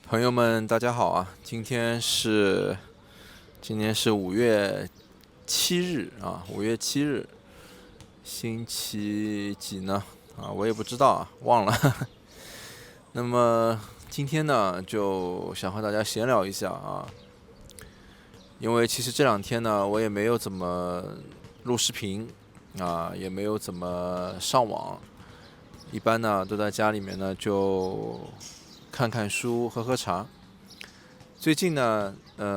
朋友们，大家好啊！今天是5月7日啊，5月7日，星期几呢？我也不知道啊，忘了。那么今天呢，就想和大家闲聊一下啊，因为其实这2天呢，我也没有怎么录视频啊，也没有怎么上网，一般呢都在家里面呢就看看书，喝喝茶。最近呢，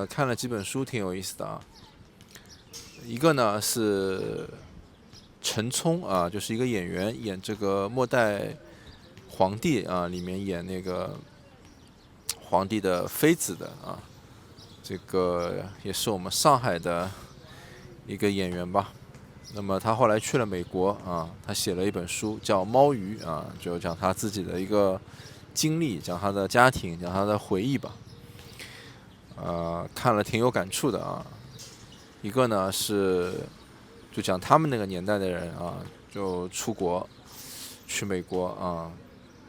看了几本书，挺有意思的啊。一个呢是陈冲啊，就是一个演员，演这个末代皇帝啊，里面演那个皇帝的妃子的啊，这个也是我们上海的一个演员吧。那么他后来去了美国啊，他写了一本书叫《猫鱼》啊，就讲他自己的一个经历，讲他的家庭，讲他的回忆吧。看了挺有感触的啊。一个呢是就讲他们那个年代的人啊，就出国去美国啊，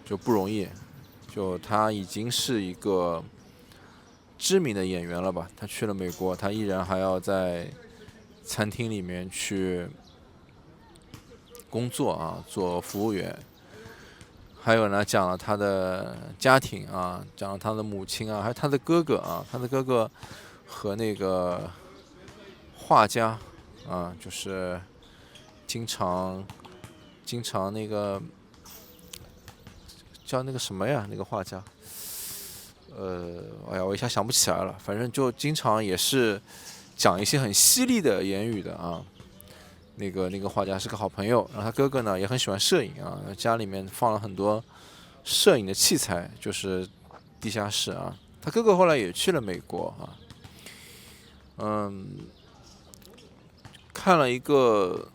就不容易。就他已经是一个知名的演员了吧？他去了美国，他依然还要在餐厅里面去工作啊，做服务员。还有呢，讲了他的家庭啊，讲了他的母亲啊，还有他的哥哥啊，他的哥哥和那个画家啊，就是经常那个叫那个什么呀，那个画家，哎呀，我一下想不起来了。反正就经常也是讲一些很犀利的言语的啊。那个画家是个好朋友，然后他哥哥呢也很喜欢摄影啊，家里面放了很多摄影的器材，就是地下室啊。他哥哥后来也去了美国啊，嗯，看了一个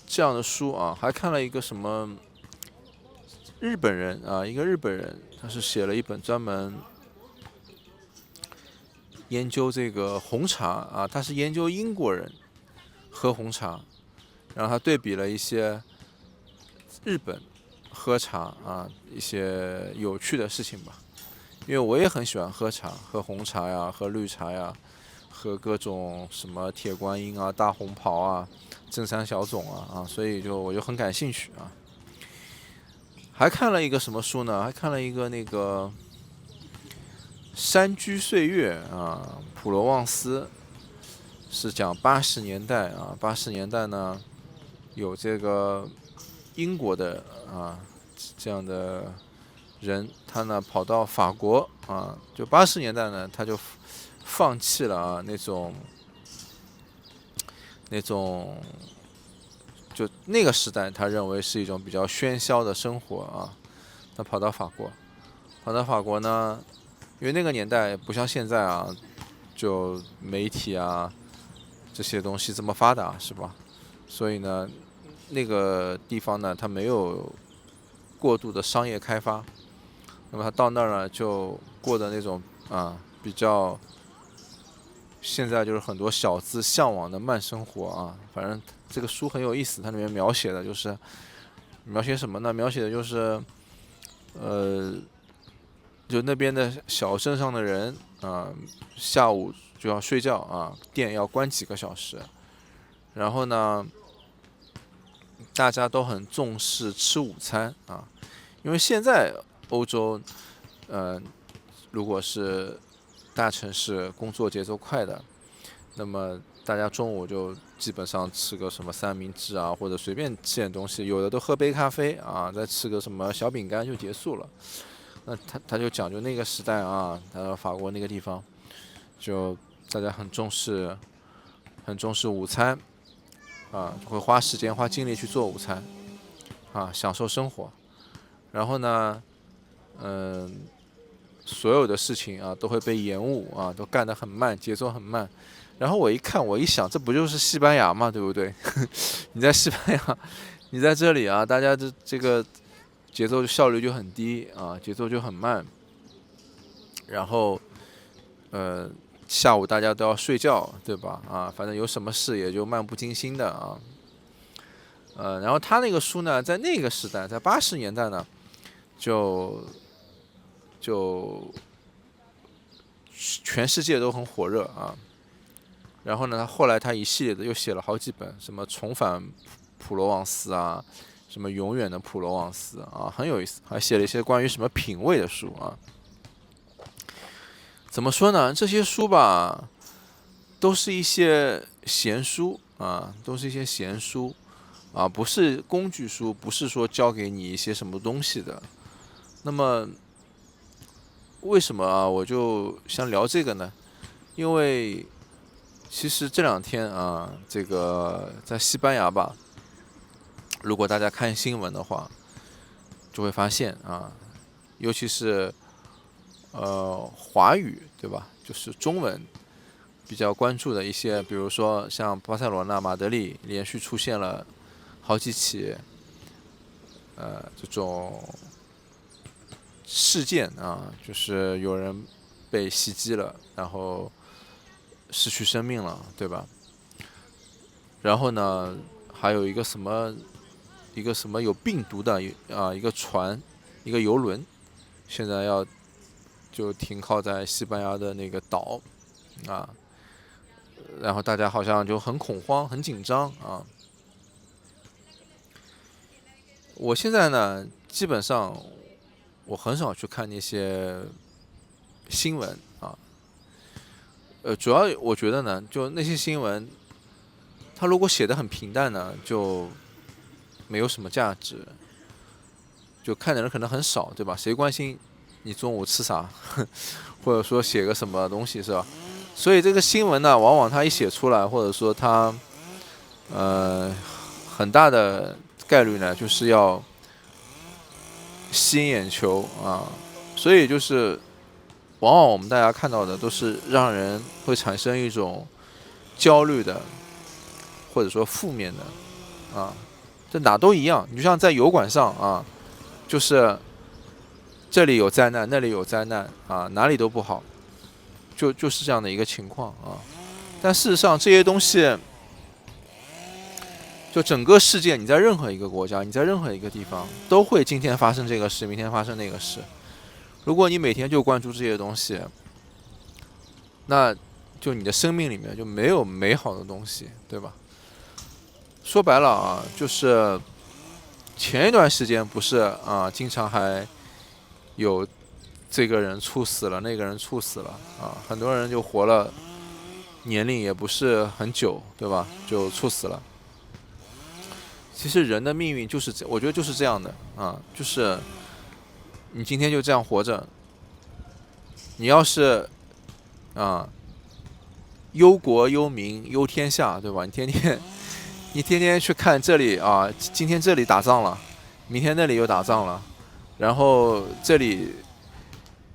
这样的书啊，还看了一个什么日本人啊，一个日本人，他是写了一本专门研究这个红茶啊，他是研究英国人喝红茶，然后他对比了一些日本喝茶啊一些有趣的事情吧。因为我也很喜欢喝茶，喝红茶呀，喝绿茶呀，喝各种什么铁观音啊、大红袍啊、正山小种啊，所以我就很感兴趣啊。还看了一个什么书呢？还看了一个那个《山居岁月》啊，普罗旺斯是讲80年代啊，80年代呢有这个英国的啊这样的人，他呢跑到法国啊，就80年代呢他就放弃了啊那种就那个时代他认为是一种比较喧嚣的生活啊，他跑到法国呢，因为那个年代不像现在啊，就媒体啊这些东西这么发达是吧？所以呢，那个地方呢，它没有过度的商业开发，那么他到那儿呢，就过的那种比较现在就是很多小资向往的慢生活啊。反正这个书很有意思，它里面描写的就是描写什么呢？描写的就是呃，就那边的小镇上的人下午就要睡觉啊，店要关几个小时，然后呢，大家都很重视吃午餐啊，因为现在欧洲，呃，如果是大城市工作节奏快的，那么大家中午就基本上吃个什么三明治啊，或者随便吃点东西，有的都喝杯咖啡啊，再吃个什么小饼干就结束了。那他就讲究那个时代啊，法国那个地方，就大家很重视午餐啊，会花时间花精力去做午餐啊，享受生活。然后呢，嗯，所有的事情啊都会被延误啊，都干得很慢，节奏很慢。然后我一看，我一想，这不就是西班牙嘛，对不对？你在西班牙，你在这里啊，大家这个节奏效率就很低啊，节奏就很慢。然后呃，下午大家都要睡觉，对吧？啊，反正有什么事也就漫不经心的啊。然后他那个书呢，在那个时代，在80年代呢，就就全世界都很火热啊。然后呢，后来他一系列的又写了好几本，什么重返普罗旺斯啊，什么永远的普罗旺斯啊，很有意思，还写了一些关于什么品味的书啊。怎么说呢？这些书吧，都是一些闲书啊，都是一些闲书啊，不是工具书，不是说教给你一些什么东西的。那么为什么啊，我就想聊这个呢？因为其实这两天啊，这个在西班牙吧，如果大家看新闻的话，就会发现啊，尤其是华语对吧，就是中文比较关注的一些，比如说像巴塞罗那、马德里连续出现了好几起这种事件啊，就是有人被袭击了，然后失去生命了，对吧？然后呢，还有一个什么有病毒的一个船，一个游轮，现在就停靠在西班牙的那个岛啊，然后大家好像就很恐慌、很紧张啊。我现在呢，基本上我很少去看那些新闻啊，主要我觉得呢，就那些新闻，它如果写的很平淡呢，就没有什么价值，就看的人可能很少，对吧？谁关心你中午吃啥，或者说写个什么东西是吧？所以这个新闻呢，往往它一写出来，或者说它很大的概率呢，就是要吸引眼球啊，所以就是往往我们大家看到的都是让人会产生一种焦虑的，或者说负面的啊，这哪都一样。你就像在油管上啊，就是这里有灾难，那里有灾难啊，哪里都不好，就是这样的一个情况啊。但事实上这些东西，就整个世界，你在任何一个国家，你在任何一个地方，都会今天发生这个事，明天发生那个事。如果你每天就关注这些东西，那就你的生命里面就没有美好的东西，对吧？说白了啊，就是前一段时间不是啊，经常还有这个人猝死了，那个人猝死了啊，很多人就活了年龄也不是很久，对吧？就猝死了。其实人的命运就是这，我觉得就是这样的啊，就是你今天就这样活着，你要是啊忧国忧民忧天下，对吧？你天天去看这里啊，今天这里打仗了，明天那里又打仗了，然后这里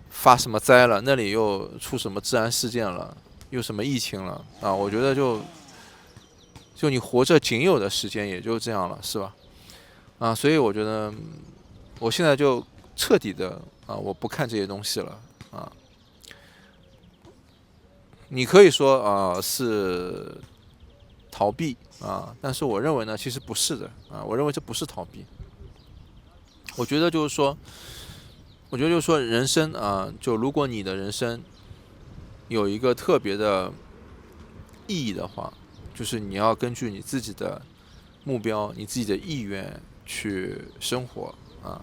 发什么灾了，那里又出什么治安事件了，又什么疫情了啊？我觉得就你活着仅有的时间也就这样了，是吧？啊，所以我觉得我现在就彻底的啊，我不看这些东西了啊。你可以说啊是逃避啊，但是我认为呢，其实不是的啊。我认为这不是逃避，我觉得就是说，人生啊，就如果你的人生有一个特别的意义的话，就是你要根据你自己的目标、你自己的意愿去生活啊。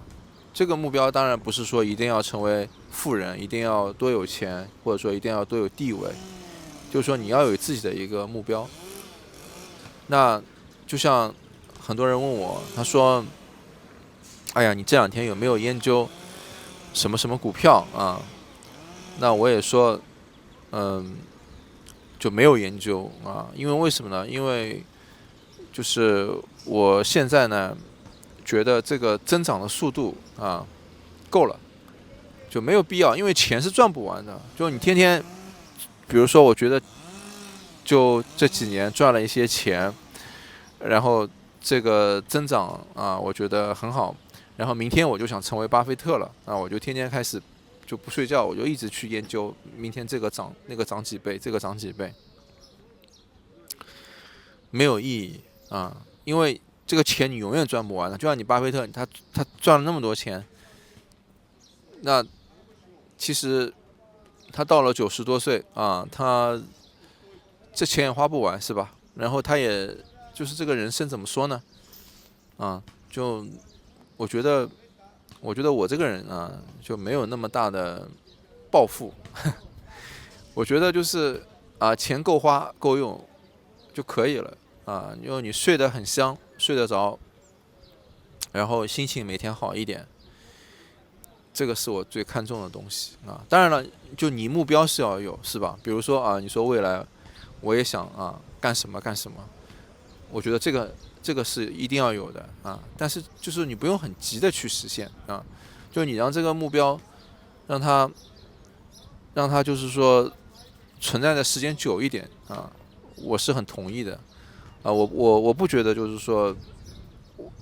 这个目标当然不是说一定要成为富人，一定要多有钱，或者说一定要多有地位，就是说你要有自己的一个目标。那就像很多人问我，他说：“哎呀，你这两天有没有研究什么什么股票啊？”那我也说，就没有研究啊，因为为什么呢？因为就是我现在呢，觉得这个增长的速度啊够了，就没有必要，因为钱是赚不完的。就你天天，比如说，我觉得就这几年赚了一些钱，然后这个增长啊，我觉得很好。然后明天我就想成为巴菲特了啊，我就天天开始就不睡觉，我就一直去研究明天这个涨那个涨几倍，这个涨几倍，没有意义啊，因为这个钱你永远赚不完的。就像你巴菲特，他赚了那么多钱，那其实他到了90多岁啊，他这钱也花不完是吧？然后他也就是这个人生怎么说呢？啊，就我觉得，我这个人啊，就没有那么大的抱负。我觉得就是钱够花够用就可以了啊，因为你睡得很香，睡得着，然后心情每天好一点，这个是我最看重的东西啊。当然了，就你目标是要有，是吧？比如说你说未来我也想干什么干什么，我觉得这个是一定要有的啊。但是就是你不用很急的去实现啊，就你让这个目标让它就是说存在的时间久一点啊，我是很同意的啊。我不觉得就是说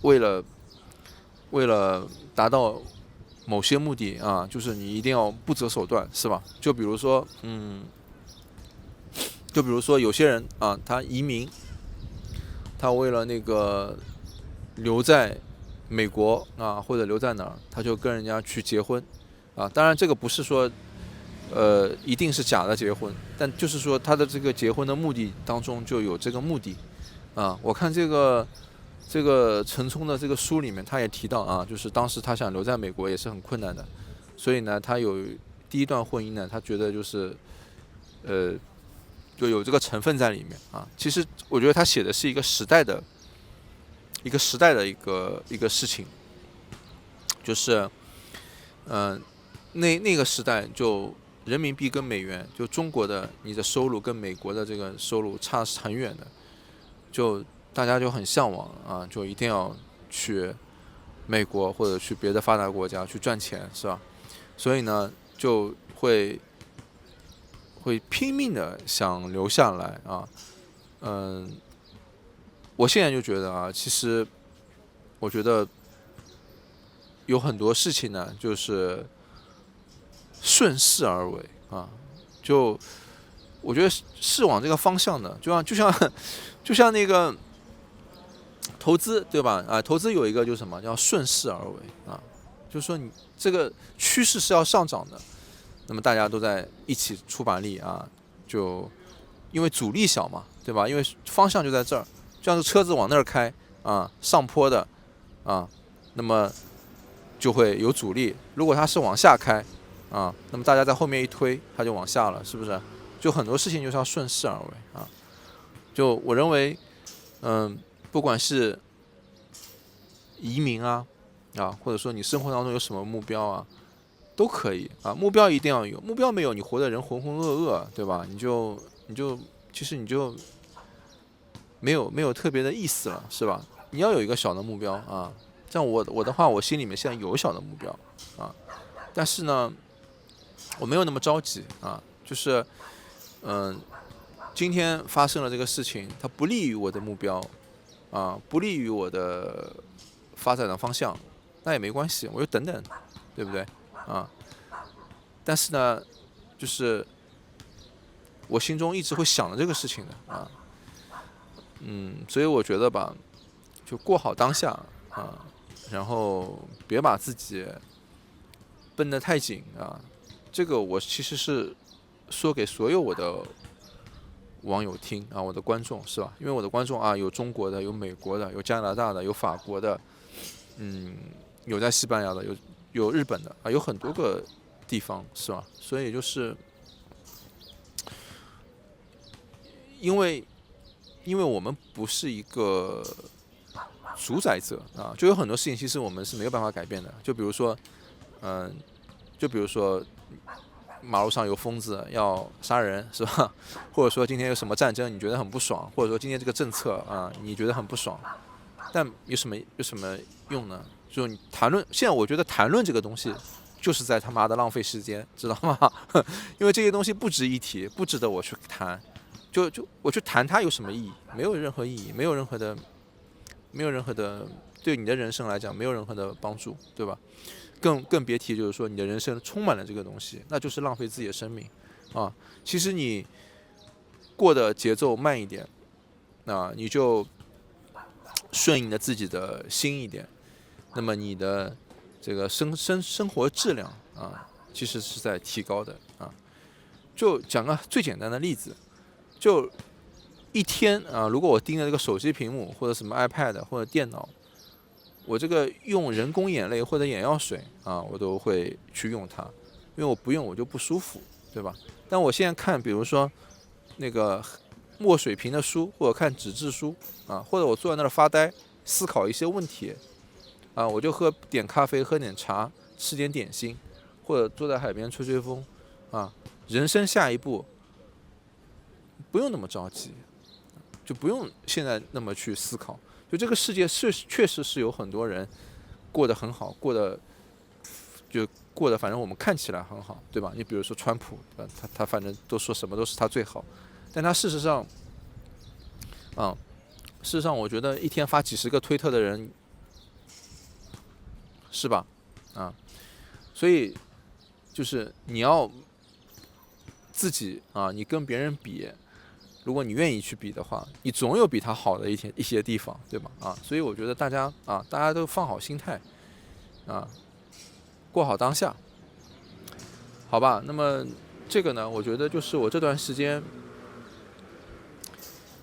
为了达到某些目的啊，就是你一定要不择手段，是吧？就比如说有些人啊，他移民，他为了那个留在美国啊，或者留在哪儿，他就跟人家去结婚啊。当然这个不是说一定是假的结婚，但就是说他的这个结婚的目的当中就有这个目的啊。我看这个陈冲的这个书里面，他也提到啊，就是当时他想留在美国也是很困难的，所以呢，他有第一段婚姻呢，他觉得就是就有这个成分在里面啊。其实我觉得他写的是一个时代的一个事情，就是那个时代就人民币跟美元，就中国的你的收入跟美国的这个收入差很远的，就大家就很向往啊，就一定要去美国或者去别的发达国家去赚钱，是吧？所以呢，就会拼命的想留下来啊。我现在就觉得其实我觉得有很多事情呢，就是顺势而为啊。就我觉得是往这个方向的，就像那个投资，对吧？投资有一个就是什么叫顺势而为啊，就是说你这个趋势是要上涨的，那么大家都在一起出把力啊，就因为阻力小嘛，对吧？因为方向就在这儿，就像是车子往那儿开上坡的那么就会有阻力。如果它是往下开那么大家在后面一推，它就往下了，是不是？就很多事情就是要顺势而为就我认为，不管是移民或者说你生活当中有什么目标都可以目标一定要有，目标没有，你活的人浑浑噩噩，对吧？其实你就没有特别的意思了，是吧？你要有一个小的目标像我的话，我心里面现在有小的目标但是呢，我没有那么着急就是今天发生了这个事情，它不利于我的目标不利于我的发展的方向，那也没关系，我就等等，对不对但是呢，就是我心中一直会想着这个事情的所以我觉得吧，就过好当下然后别把自己绷得太紧这个我其实是说给所有我的网友听我的观众是吧？因为我的观众有中国的，有美国的，有加拿大的，有法国的，有在西班牙的，有日本的有很多个地方是吧？所以就是因为我们不是一个主宰者就有很多事情其实我们是没有办法改变的。就比如说马路上有疯子要杀人，是吧？或者说今天有什么战争你觉得很不爽，或者说今天这个政策你觉得很不爽，但有什么用呢？就是你谈论，现在我觉得谈论这个东西就是在他妈的浪费时间，知道吗？因为这些东西不值一提，不值得我去谈。就我去谈它有什么意义？没有任何意义，没有任何的，对你的人生来讲没有任何的帮助，对吧？更别提就是说你的人生充满了这个东西，那就是浪费自己的生命其实你过的节奏慢一点你就顺应着自己的心一点，那么你的这个生活质量其实是在提高的就讲个最简单的例子，就一天啊，如果我盯着这个手机屏幕或者什么 iPad 或者电脑，我这个用人工眼泪或者眼药水啊，我都会去用它，因为我不用我就不舒服，对吧？但我现在看，比如说那个墨水屏的书，或者看纸质书啊，或者我坐在那儿发呆，思考一些问题啊，我就喝点咖啡，喝点茶，吃点点心，或者坐在海边吹吹风啊。人生下一步不用那么着急，就不用现在那么去思考。就这个世界确实是有很多人过得很好，过得反正我们看起来很好，对吧？你比如说川普，对吧？他反正都说什么都是他最好，但他事实上，我觉得一天发几十个推特的人，是吧？啊，所以就是你要自己啊，你跟别人比，如果你愿意去比的话，你总有比他好的一些地方，对吧？啊，所以我觉得大家都放好心态，啊，过好当下，好吧？那么这个呢，我觉得就是我这段时间，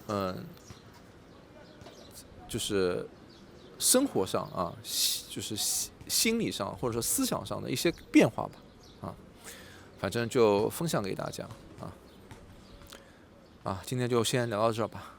嗯，就是生活上啊，就是心理上或者说思想上的一些变化吧，啊，反正就分享给大家啊，今天就先聊到这儿吧。